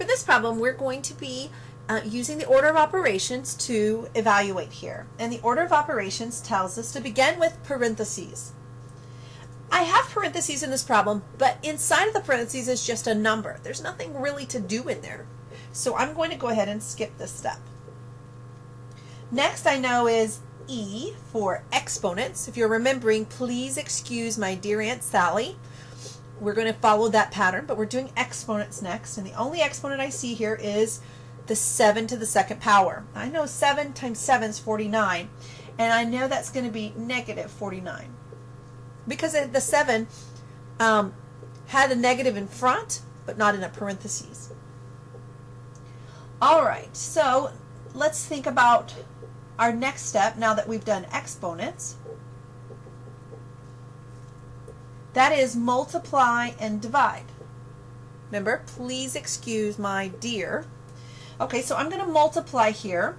For this problem, we're going to be using the order of operations to evaluate here. And the order of operations tells us to begin with parentheses. I have parentheses in this problem, but inside of the parentheses is just a number. There's nothing really to do in there. So I'm going to go ahead and skip this step. Next I know is E for exponents. If you're remembering, please excuse my dear Aunt Sally. We're going to follow that pattern, but we're doing exponents next. And the only exponent I see here is the 7 to the second power. I know 7 times 7 is 49, and I know that's going to be negative 49. Because the 7 had a negative in front, but not in a parentheses. All right, so let's think about our next step now that we've done exponents. That is multiply and divide. Remember, please excuse my dear. Okay, so I'm going to multiply here.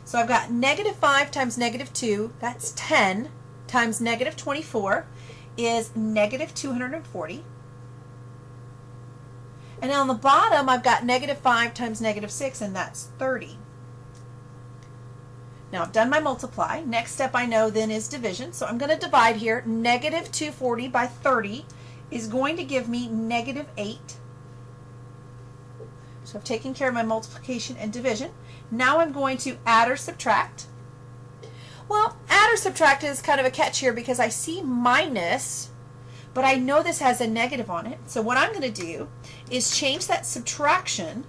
So I've got negative 5 times negative 2, that's 10, times negative 24 is negative 240. And on the bottom, I've got negative 5 times negative 6, and that's 30. Now I've done my multiply. Next step I know then is division. So I'm going to divide here. Negative 240 by 30 is going to give me negative 8. So I've taken care of my multiplication and division. Now I'm going to add or subtract. Well, add or subtract is kind of a catch here because I see minus, but I know this has a negative on it. So what I'm going to do is change that subtraction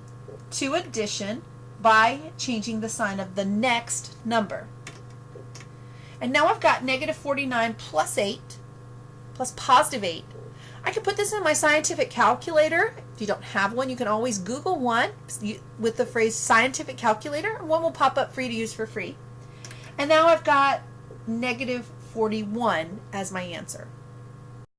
to addition by changing the sign of the next number. And now I've got negative 49 plus 8 plus positive 8. I can put this in my scientific calculator. If you don't have one, you can always Google one with the phrase scientific calculator. One will pop up for you to use for free. And now I've got negative 41 as my answer.